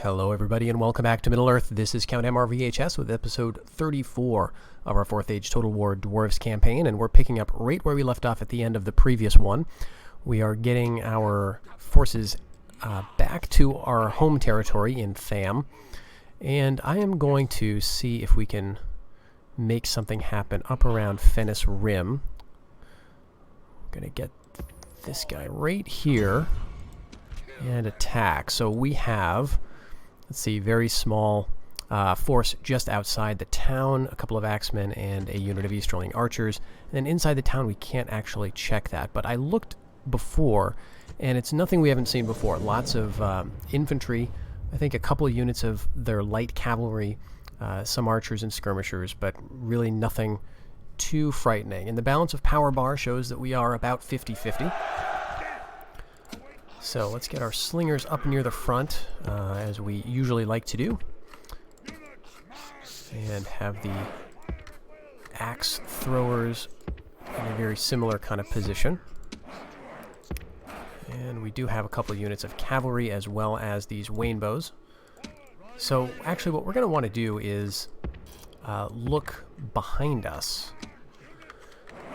Hello everybody and welcome back to Middle-earth. This is Count MRVHS with episode 34 of our 4th Age Total War Dwarves campaign, and we're picking up right where we left off at the end of the previous one. We are getting our forces back to our home territory in Tham, and I am going to see if we can make something happen up around Fennis Rim. We're going to get this guy right here and attack. So we have, let's see, very small force just outside the town, a couple of axemen and a unit of Easterling archers. And then inside the town we can't actually check that, but I looked before and it's nothing we haven't seen before. Lots of infantry, I think a couple of units of their light cavalry, some archers and skirmishers, but really nothing too frightening. And the balance of power bar shows that we are about 50-50. So let's get our slingers up near the front, as we usually like to do, and have the axe throwers in a very similar kind of position. And we do have a couple of units of cavalry as well as these wainbows. So actually what we're going to want to do is look behind us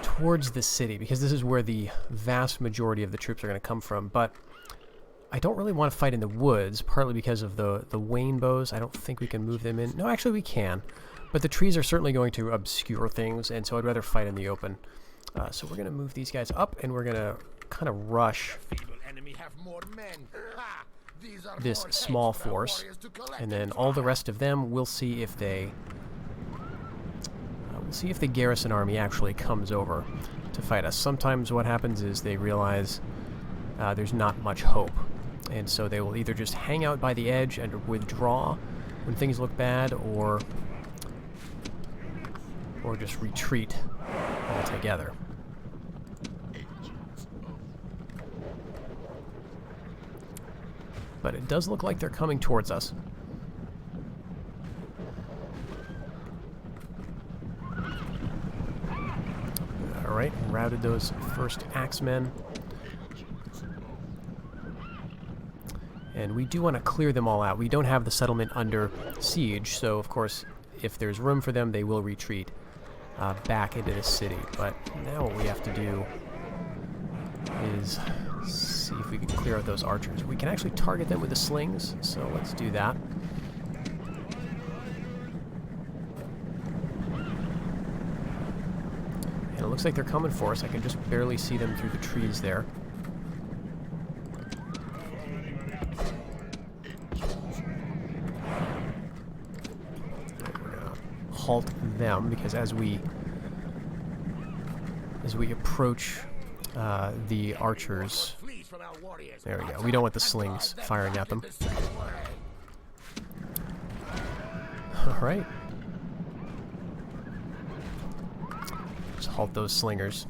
towards the city, because this is where the vast majority of the troops are going to come from. But I don't really want to fight in the woods, partly because of the wainbows. I don't think we can move them in. No, actually we can. But the trees are certainly going to obscure things, and so I'd rather fight in the open. So we're going to move these guys up, and we're going to kind of rush this small force. And then all the rest of them, we'll see if they... we'll see if the garrison army actually comes over to fight us. Sometimes what happens is they realize there's not much hope, and so they will either just hang out by the edge and withdraw when things look bad, or just retreat altogether. But it does look like they're coming towards us. Alright, routed those first axemen. And we do want to clear them all out. We don't have the settlement under siege, so of course, if there's room for them, they will retreat back into the city. But now what we have to do is see if we can clear out those archers. We can actually target them with the slings, so let's do that. And it looks like they're coming for us. I can just barely see them through the trees there. Halt them, because as we approach the archers, there we go. We don't want the slings firing at them. All right, just halt those slingers.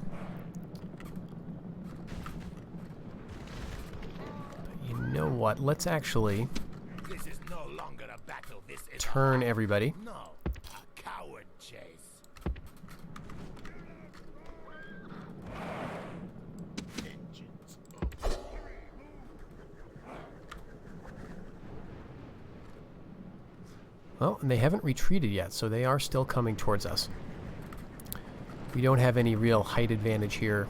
But you know what? Let's actually turn everybody. Well, and they haven't retreated yet, so they are still coming towards us. We don't have any real height advantage here.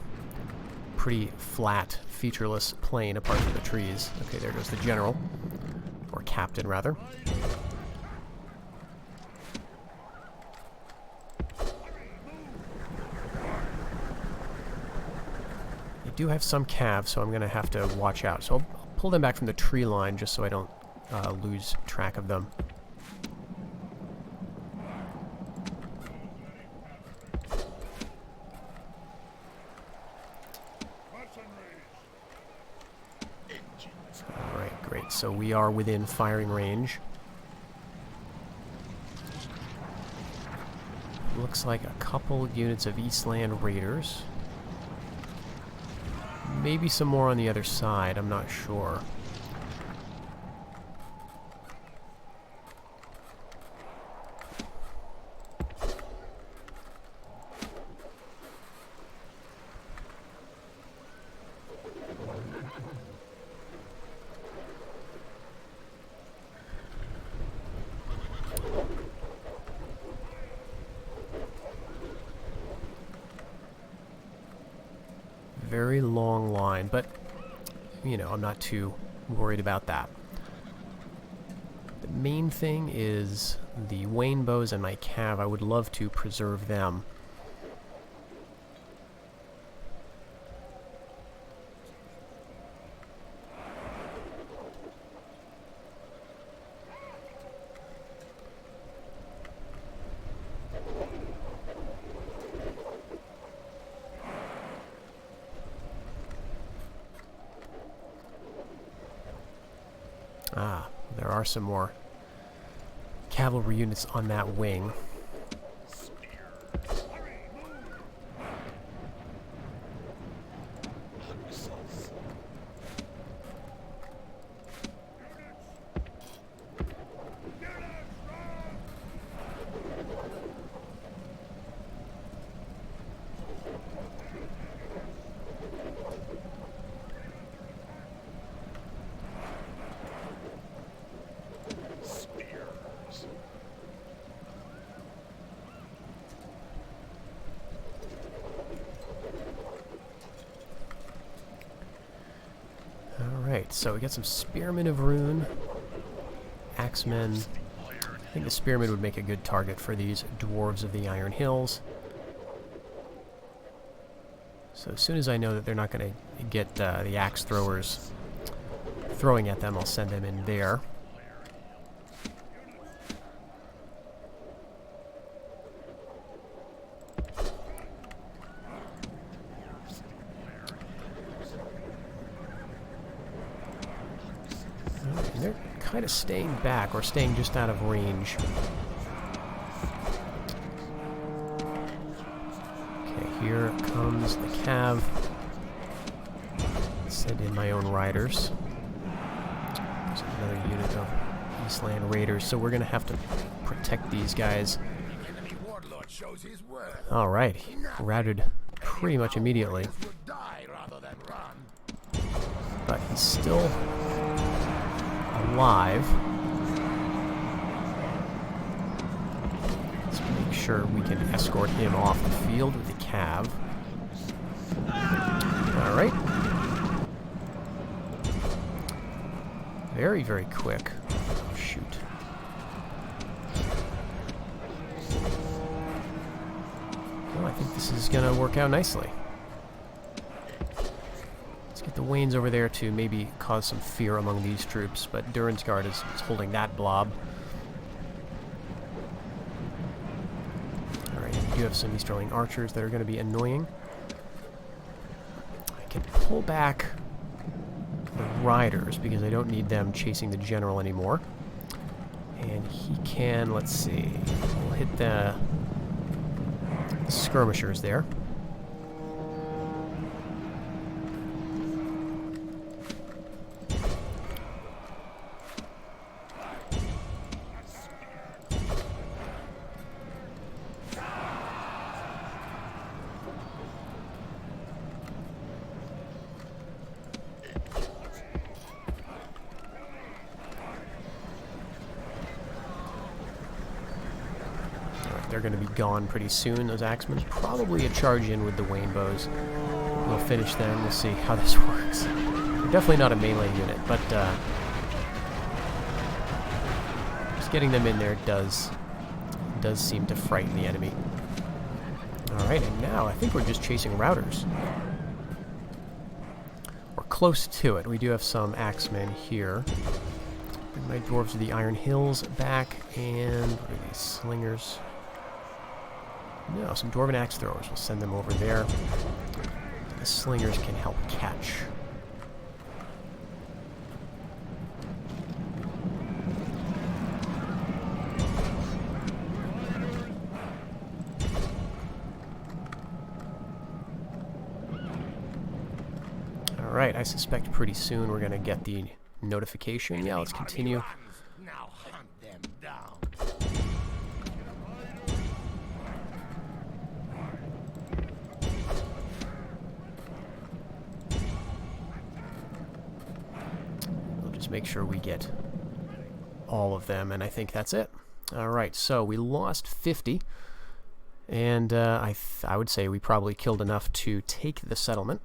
Pretty flat, featureless plain apart from the trees. Okay, there goes the general. Or captain, rather. They do have some calves, so I'm going to have to watch out. So I'll pull them back from the tree line just so I don't lose track of them. Alright, great. So we are within firing range. Looks like a couple units of Eastland Raiders. Maybe some more on the other side, I'm not sure. very long line, but, you know, I'm not too worried about that. The main thing is the Wayne bows and my cav. I would love to preserve them. Ah, there are some more cavalry units on that wing. Alright, so we got some Spearmen of Rhun, Axemen. I think the Spearmen would make a good target for these Dwarves of the Iron Hills. So as soon as I know that they're not going to get the axe throwers throwing at them, I'll send them in there. And they're kind of staying back, or staying just out of range. Okay, here comes the cav. Send in my own riders. There's another unit of Eastland Raiders, so we're going to have to protect these guys. Alright, routed pretty much immediately. But he's still alive. Let's make sure we can escort him off the field with the cav. Alright. Very, very quick. Oh, shoot. Well, I think this is going to work out nicely. Let's get the Waynes over there to maybe cause some fear among these troops, but Durin's Guard is holding that blob. Alright, we do have some Easterling archers that are going to be annoying. I can pull back the riders because I don't need them chasing the general anymore. And he can, let's see, we'll hit the skirmishers there. They're going to be gone pretty soon, those axemen. Probably a charge in with the Wayne bows. We'll finish them. We'll see how this works. They're definitely not a melee unit, but just getting them in there does seem to frighten the enemy. Alright, and now I think we're just chasing routers. We're close to it. We do have some axemen here. Bring my Dwarves of the Iron Hills back, and what are these slingers? No, some Dwarven axe throwers. We'll send them over there. The slingers can help catch. Alright, I suspect pretty soon we're going to get the notification. Yeah, let's continue. Now hunt them down. Make sure we get all of them, and I think that's it. Alright, so we lost 50, and I would say we probably killed enough to take the settlement.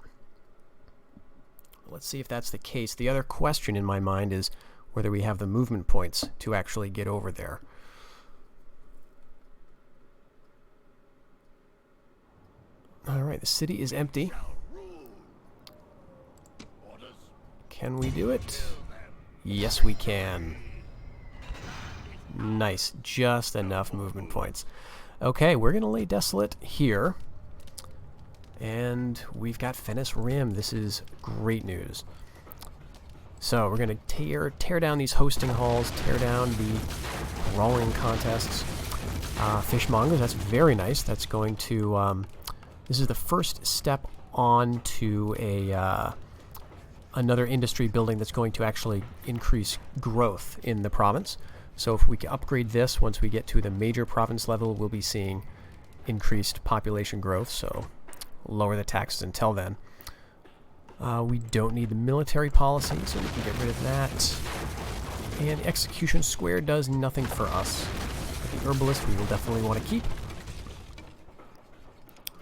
Let's see if that's the case. The other question in my mind is whether we have the movement points to actually get over there. Alright, the city is empty. Can we do it? Yes, we can. Nice. Just enough movement points. Okay, we're going to lay Desolate here. And we've got Fennis Rim. This is great news. So we're going to tear down these hosting halls, tear down the brawling contests. Fishmongers, that's very nice. That's going to... this is the first step on to a... another industry building that's going to actually increase growth in the province. So if we can upgrade this, once we get to the major province level, we'll be seeing increased population growth, so lower the taxes until then. We don't need the military policy, so we can get rid of that. And Execution Square does nothing for us. But the Herbalist we will definitely want to keep.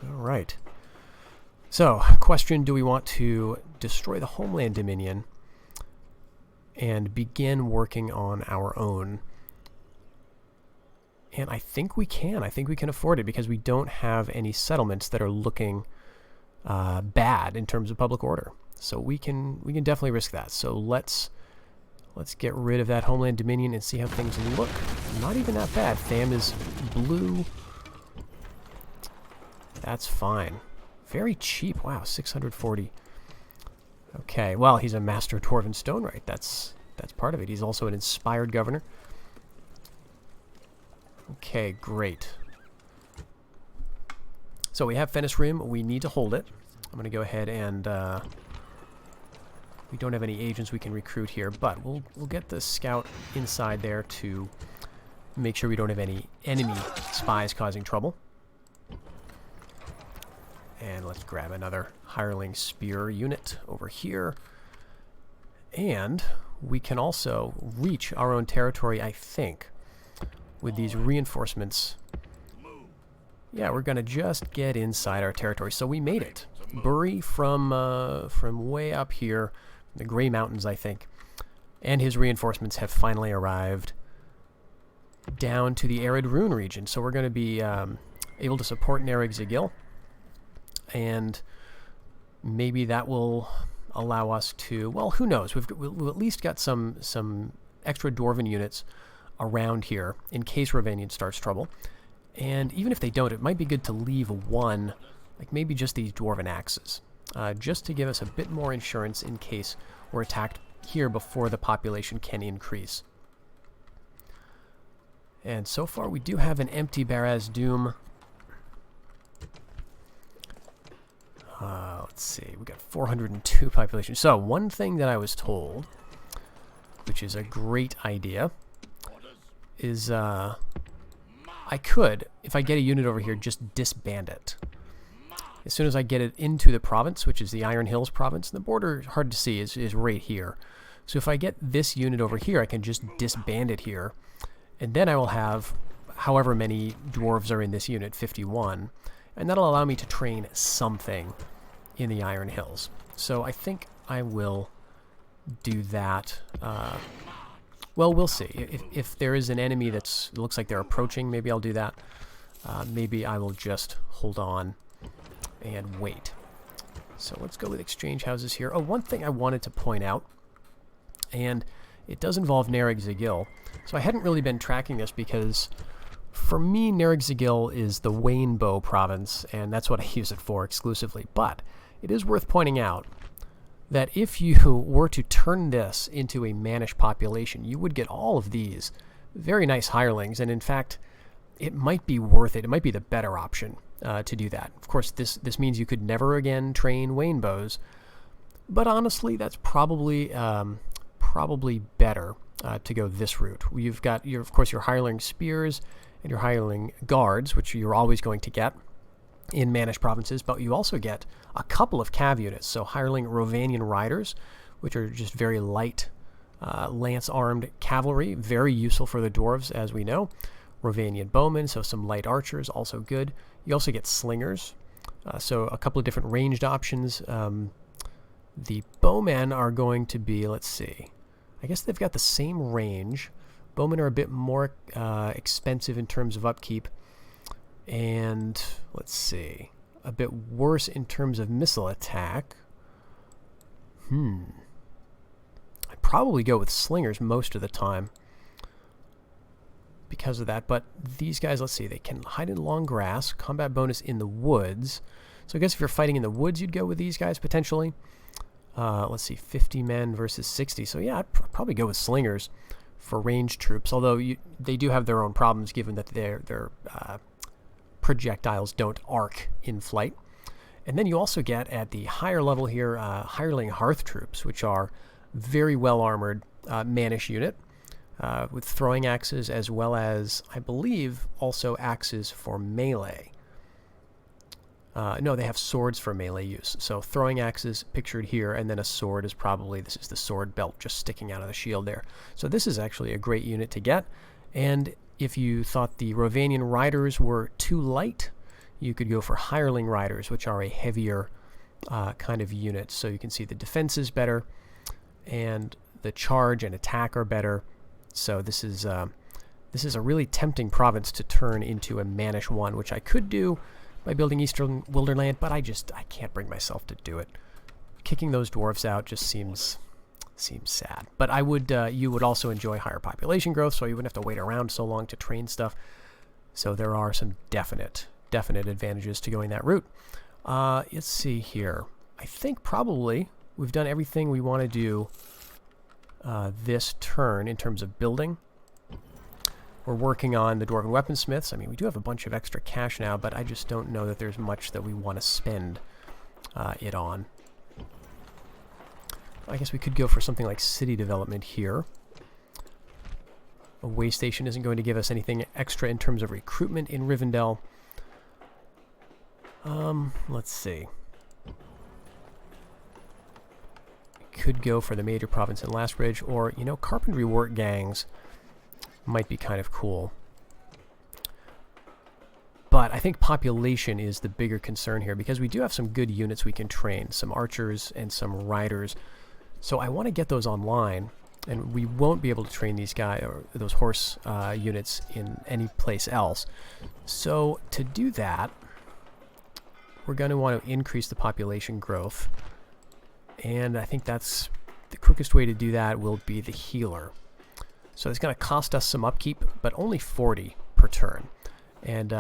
Alright. So, question, do we want to destroy the Homeland Dominion and begin working on our own? And I think we can. I think we can afford it because we don't have any settlements that are looking bad in terms of public order. So we can definitely risk that. So let's get rid of that Homeland Dominion and see how things look. Not even that bad. Tham is blue. That's fine. Very cheap. Wow, 640. Okay, well, he's a master Dwarven Stonewright. That's part of it. He's also an inspired governor. Okay, great. So we have Fennis Rim. We need to hold it. I'm going to go ahead and... we don't have any agents we can recruit here, but we'll get the scout inside there to make sure we don't have any enemy spies causing trouble. And let's grab another hireling spear unit over here. And we can also reach our own territory, I think, with these reinforcements. Yeah, we're going to just get inside our territory. So we made it. Bury from way up here, the Grey Mountains, I think. And his reinforcements have finally arrived down to the arid Rhun region. So we're going to be able to support Nereg Zagil. And maybe that will allow us to, well, who knows? We've at least got some extra Dwarven units around here in case Rovanian starts trouble. And even if they don't, it might be good to leave one, like maybe just these Dwarven axes, just to give us a bit more insurance in case we're attacked here before the population can increase. And so far we do have an empty Baraz Doom. Let's see, we got 402 population. So one thing that I was told, which is a great idea, is I could, if I get a unit over here, just disband it. As soon as I get it into the province, which is the Iron Hills province, and the border, hard to see, is right here. So if I get this unit over here, I can just disband it here. And then I will have however many dwarves are in this unit, 51. And that'll allow me to train something in the Iron Hills. So I think I will do that. Well, we'll see. If there is an enemy that looks like they're approaching, maybe I'll do that. Maybe I will just hold on and wait. So let's go with exchange houses here. Oh, one thing I wanted to point out, and it does involve Nereg Zagil. So I hadn't really been tracking this because for me, Nereg Zagil is the Wainbow province, and that's what I use it for exclusively. But it is worth pointing out that if you were to turn this into a mannish population, you would get all of these very nice hirelings, and in fact, it might be worth it. It might be the better option to do that. Of course, this means you could never again train Wainbows, but honestly, that's probably better to go this route. You've got, of course, your hireling spears and your hireling guards, which you're always going to get in mannish provinces, but you also get a couple of cav units. So hireling Rovanian riders, which are just very light lance-armed cavalry, very useful for the dwarves, as we know. Rovanian bowmen, so some light archers, also good. You also get slingers, so a couple of different ranged options. The bowmen are going to be, let's see, I guess they've got the same range. Bowmen are a bit more expensive in terms of upkeep, and let's see, a bit worse in terms of missile attack. I'd probably go with slingers most of the time because of that, but these guys, let's see, they can hide in long grass, combat bonus in the woods. So I guess if you're fighting in the woods, you'd go with these guys potentially. Let's see, 50 men versus 60. So yeah, I'd probably go with slingers for ranged troops, although they do have their own problems given that their projectiles don't arc in flight. And then you also get, at the higher level here, hireling hearth troops, which are very well armored mannish unit with throwing axes, as well as, I believe, also axes for melee. No, they have swords for melee use. So throwing axes pictured here, and then a sword is probably, this is the sword belt just sticking out of the shield there. So this is actually a great unit to get. And if you thought the Rovanian riders were too light, you could go for hireling riders, which are a heavier kind of unit. So you can see the defense is better, and the charge and attack are better. So this is a really tempting province to turn into a mannish one, which I could do by building Eastern Wilderland, but I can't bring myself to do it. Kicking those dwarves out just seems sad. But I would you would also enjoy higher population growth, so you wouldn't have to wait around so long to train stuff. So there are some definite advantages to going that route. Let's see here. I think probably we've done everything we want to do this turn in terms of building. We're working on the Dwarven Weaponsmiths. I mean, we do have a bunch of extra cash now, but I just don't know that there's much that we want to spend it on. I guess we could go for something like city development here. A way station isn't going to give us anything extra in terms of recruitment in Rivendell. Let's see. Could go for the major province in Lastbridge, or, you know, carpentry work gangs might be kind of cool. But I think population is the bigger concern here, because we do have some good units we can train, some archers and some riders. So I want to get those online, and we won't be able to train these guys or those horse units in any place else. So to do that, we're going to want to increase the population growth, and I think that's the quickest way to do that will be the healer. So it's going to cost us some upkeep, but only 40 per turn. And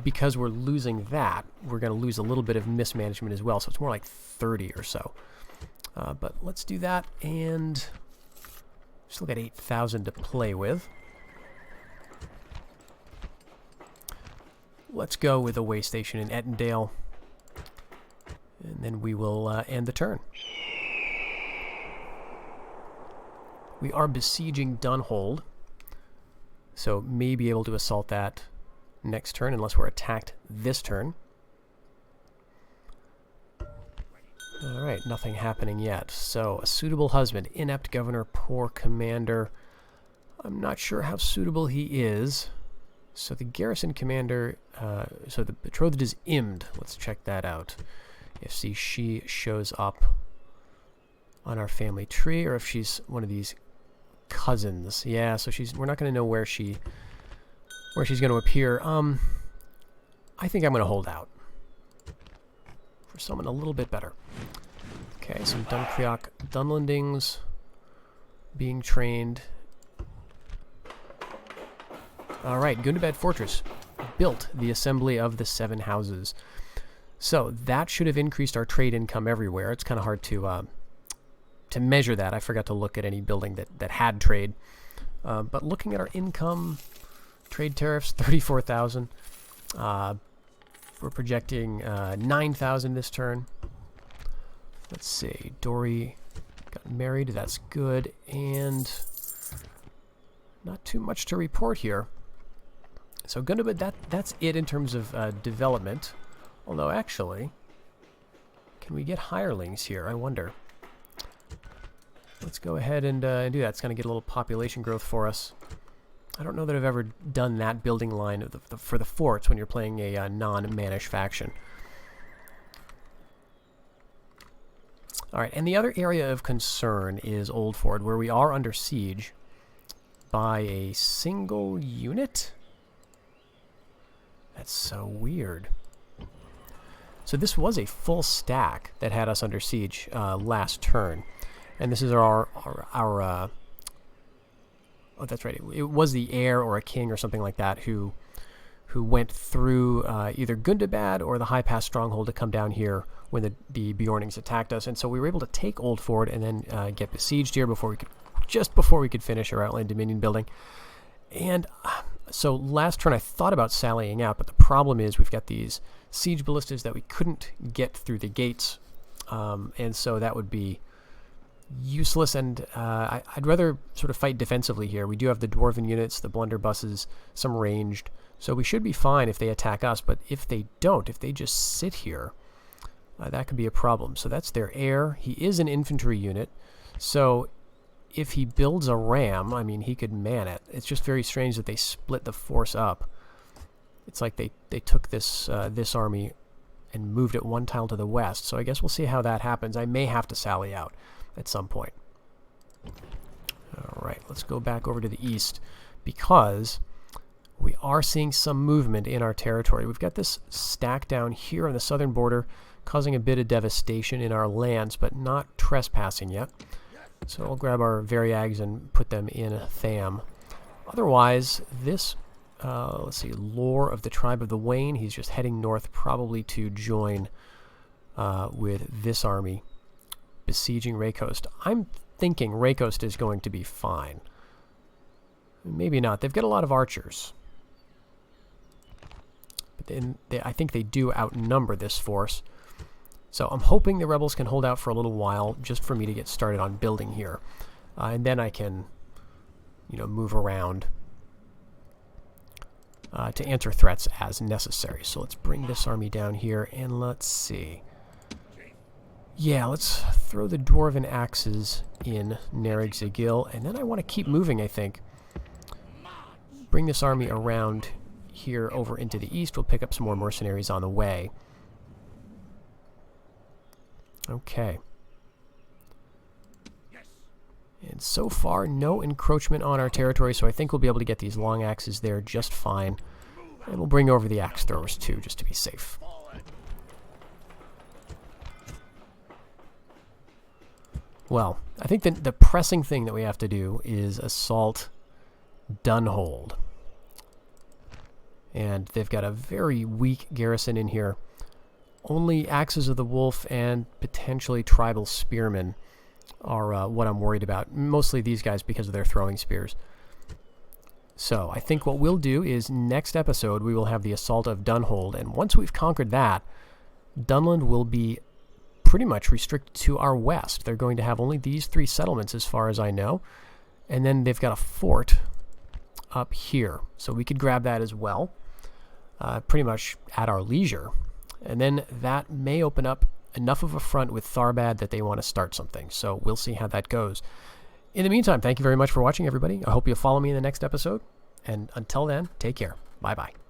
because we're losing that, we're going to lose a little bit of mismanagement as well, so it's more like 30 or so. But let's do that, and still got 8,000 to play with. Let's go with a way station in Ettendale, and then we will end the turn. We are besieging Dunhold, so may be able to assault that next turn unless we're attacked this turn. Alright, nothing happening yet. So, a suitable husband, inept governor, poor commander. I'm not sure how suitable he is. So the garrison commander, so the betrothed is Imd. Let's check that out. If she shows up on our family tree, or if she's one of these cousins. Yeah, so we're not going to know where she's going to appear. I think I'm going to hold out for someone a little bit better. Okay, some Dunkreok Dunlandings being trained. Alright, Gundabad Fortress built the Assembly of the Seven Houses. So that should have increased our trade income everywhere. It's kind of hard to measure that. I forgot to look at any building that had trade. But looking at our income, trade tariffs, 34,000. We're projecting 9,000 this turn. Let's see. Dory got married. That's good. And not too much to report here. So Gundabad, that's it in terms of development. Although, actually, can we get hirelings here? I wonder. Let's go ahead and do that. It's going to get a little population growth for us. I don't know that I've ever done that building line for the forts when you're playing a non-mannish faction. All right, and the other area of concern is Old Ford, where we are under siege by a single unit. That's so weird. So this was a full stack that had us under siege last turn. And this is our oh, that's right. It was the heir or a king or something like that who went through either Gundabad or the High Pass Stronghold to come down here when the Bjornings attacked us. And so we were able to take Old Ford and then get besieged here just before we could finish our Outland Dominion building. And so last turn I thought about sallying out, but the problem is we've got these siege ballistas that we couldn't get through the gates. And so that would be useless, and I'd rather sort of fight defensively here. We do have the Dwarven units, the blunderbusses, some ranged, so we should be fine if they attack us, but if they don't, if they just sit here, that could be a problem. So that's their heir. He is an infantry unit, so if he builds a ram, I mean, he could man it. It's just very strange that they split the force up. It's like they took this army and moved it one tile to the west, so I guess we'll see how that happens. I may have to sally out at some point. Alright, let's go back over to the east, because we are seeing some movement in our territory. We've got this stack down here on the southern border, causing a bit of devastation in our lands, but not trespassing yet. So we'll grab our Variags and put them in Tham. Otherwise, this, let's see, Lore of the Tribe of the Wain, he's just heading north, probably to join with this army besieging Raycoast. I'm thinking Raycoast is going to be fine. Maybe not. They've got a lot of archers. But then I think they do outnumber this force. So I'm hoping the rebels can hold out for a little while just for me to get started on building here. And then I can, move around to answer threats as necessary. So let's bring this army down here and let's see. Yeah, let's throw the Dwarven axes in Nerrig Zagil, and then I want to keep moving, I think. Bring this army around here over into the east. We'll pick up some more mercenaries on the way. Okay. And so far, no encroachment on our territory, so I think we'll be able to get these long axes there just fine. And we'll bring over the axe throwers too, just to be safe. Well, I think that the pressing thing that we have to do is assault Dunhold. And they've got a very weak garrison in here. Only Axes of the Wolf and potentially tribal spearmen are what I'm worried about. Mostly these guys because of their throwing spears. So I think what we'll do is next episode we will have the assault of Dunhold. And once we've conquered that, Dunland will be pretty much restricted to our west. They're going to have only these 3 settlements as far as I know. And then they've got a fort up here. So we could grab that as well. Pretty much at our leisure. And then that may open up enough of a front with Tharbad that they want to start something. So we'll see how that goes. In the meantime, thank you very much for watching, everybody. I hope you'll follow me in the next episode. And until then, take care. Bye-bye.